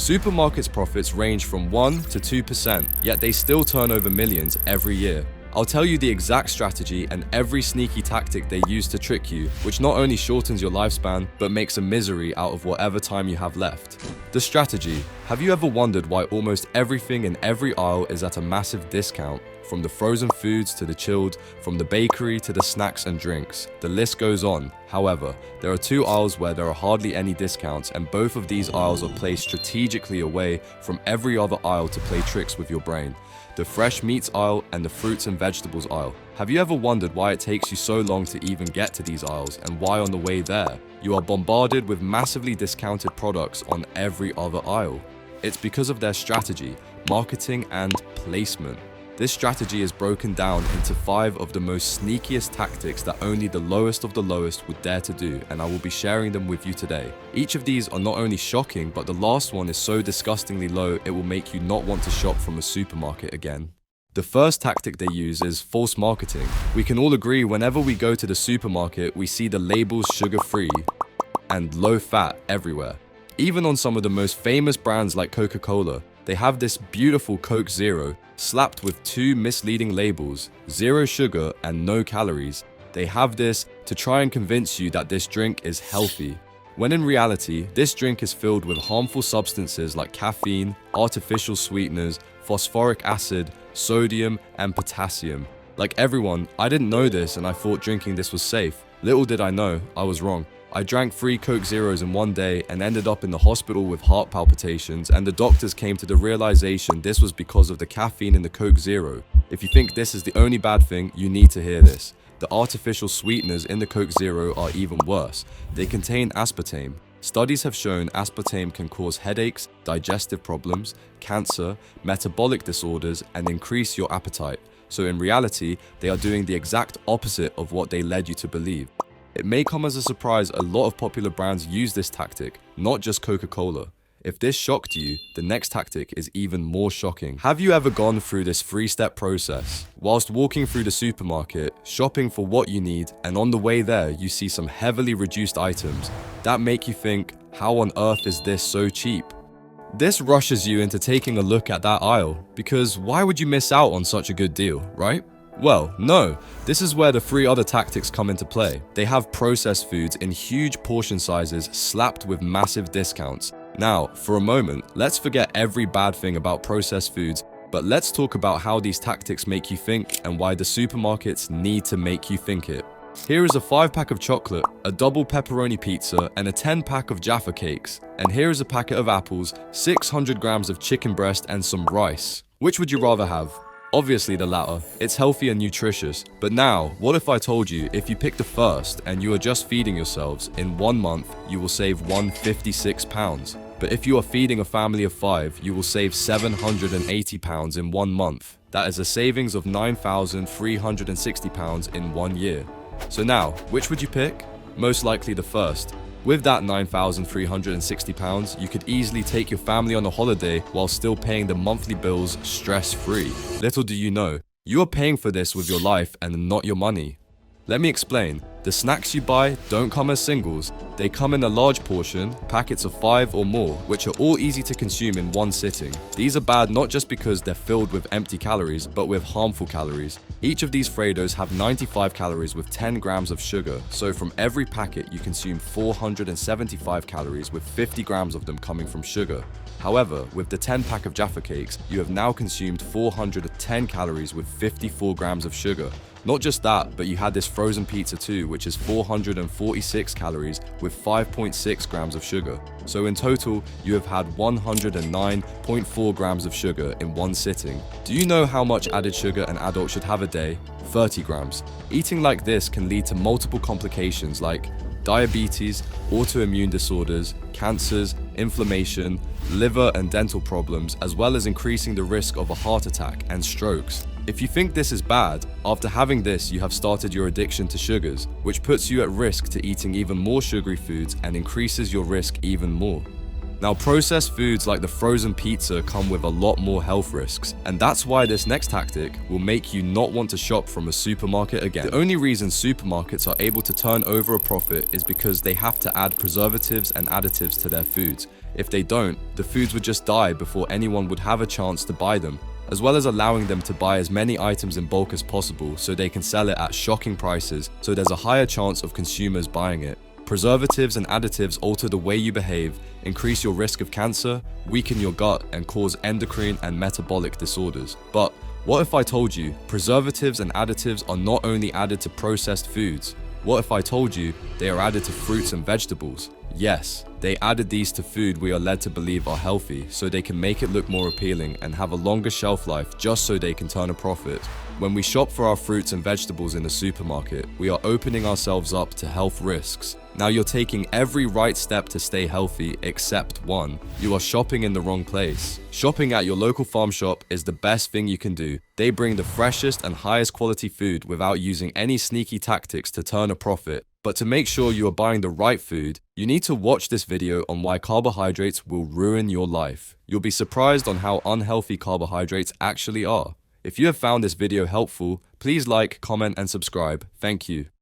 Supermarkets' profits range from 1 to 2%, yet they still turn over millions every year. I'll tell you the exact strategy and every sneaky tactic they use to trick you, which not only shortens your lifespan, but makes a misery out of whatever time you have left. The strategy. Have you ever wondered why almost everything in every aisle is at a massive discount? From the frozen foods to the chilled, from the bakery to the snacks and drinks. The list goes on. However, there are two aisles where there are hardly any discounts, and both of these aisles are placed strategically away from every other aisle to play tricks with your brain. The fresh meats aisle and the fruits and vegetables aisle. Have you ever wondered why it takes you so long to even get to these aisles, and why on the way there, you are bombarded with massively discounted products on every other aisle? It's because of their strategy, marketing, and placement. This strategy is broken down into 5 of the most sneakiest tactics that only the lowest of the lowest would dare to do, and I will be sharing them with you today. Each of these are not only shocking, but the last one is so disgustingly low it will make you not want to shop from a supermarket again. The first tactic they use is false marketing. We can all agree whenever we go to the supermarket, we see the labels sugar-free and low-fat everywhere. Even on some of the most famous brands like Coca-Cola, they have this beautiful Coke Zero slapped with 2 misleading labels, 0 sugar and no calories. They have this to try and convince you that this drink is healthy, when in reality, this drink is filled with harmful substances like caffeine, artificial sweeteners, phosphoric acid, sodium, and potassium. Like everyone, I didn't know this and I thought drinking this was safe. Little did I know, I was wrong. I drank 3 Coke Zeros in one day and ended up in the hospital with heart palpitations, and the doctors came to the realization this was because of the caffeine in the Coke Zero. If you think this is the only bad thing, you need to hear this. The artificial sweeteners in the Coke Zero are even worse. They contain aspartame. Studies have shown aspartame can cause headaches, digestive problems, cancer, metabolic disorders, and increase your appetite. So in reality, they are doing the exact opposite of what they led you to believe. It may come as a surprise a lot of popular brands use this tactic, not just Coca-Cola. If this shocked you, the next tactic is even more shocking. Have you ever gone through this 3-step process? Whilst walking through the supermarket, shopping for what you need, and on the way there you see some heavily reduced items that make you think, how on earth is this so cheap? This rushes you into taking a look at that aisle, because why would you miss out on such a good deal, right? Well, no. This is where the 3 other tactics come into play. They have processed foods in huge portion sizes slapped with massive discounts. Now, for a moment, let's forget every bad thing about processed foods, but let's talk about how these tactics make you think and why the supermarkets need to make you think it. Here is a 5-pack of chocolate, a double pepperoni pizza, and a 10-pack of Jaffa cakes. And here is a packet of apples, 600 grams of chicken breast, and some rice. Which would you rather have? Obviously the latter. It's healthy and nutritious. But now, what if I told you if you pick the first and you are just feeding yourselves, in 1 month you will save £156. But if you are feeding a family of 5, you will save £780 in 1 month. That is a savings of £9,360 in 1 year. So now, which would you pick? Most likely the first. With that £9,360, you could easily take your family on a holiday while still paying the monthly bills stress-free. Little do you know, you are paying for this with your life and not your money. Let me explain. The snacks you buy don't come as singles. They come in a large portion, packets of 5 or more, which are all easy to consume in one sitting. These are bad not just because they're filled with empty calories, but with harmful calories. Each of these Freddos have 95 calories with 10 grams of sugar, so from every packet you consume 475 calories with 50 grams of them coming from sugar. However, with the 10-pack of Jaffa cakes, you have now consumed 410 calories with 54 grams of sugar. Not just that, but you had this frozen pizza too, which is 446 calories with 5.6 grams of sugar. So in total, you have had 109.4 grams of sugar in one sitting. Do you know how much added sugar an adult should have a day? 30 grams. Eating like this can lead to multiple complications like diabetes, autoimmune disorders, cancers, inflammation, liver and dental problems, as well as increasing the risk of a heart attack and strokes. If you think this is bad, after having this you have started your addiction to sugars, which puts you at risk to eating even more sugary foods and increases your risk even more. Now, processed foods like the frozen pizza come with a lot more health risks, and that's why this next tactic will make you not want to shop from a supermarket again. The only reason supermarkets are able to turn over a profit is because they have to add preservatives and additives to their foods. If they don't, the foods would just die before anyone would have a chance to buy them, as well as allowing them to buy as many items in bulk as possible so they can sell it at shocking prices, so there's a higher chance of consumers buying it. Preservatives and additives alter the way you behave, increase your risk of cancer, weaken your gut, and cause endocrine and metabolic disorders. But what if I told you preservatives and additives are not only added to processed foods? What if I told you they are added to fruits and vegetables? Yes, they added these to food we are led to believe are healthy so they can make it look more appealing and have a longer shelf life just so they can turn a profit. When we shop for our fruits and vegetables in the supermarket, we are opening ourselves up to health risks. Now you're taking every right step to stay healthy except one. You are shopping in the wrong place. Shopping at your local farm shop is the best thing you can do. They bring the freshest and highest quality food without using any sneaky tactics to turn a profit. But to make sure you are buying the right food, you need to watch this video on why carbohydrates will ruin your life. You'll be surprised on how unhealthy carbohydrates actually are. If you have found this video helpful, please like, comment, and subscribe. Thank you.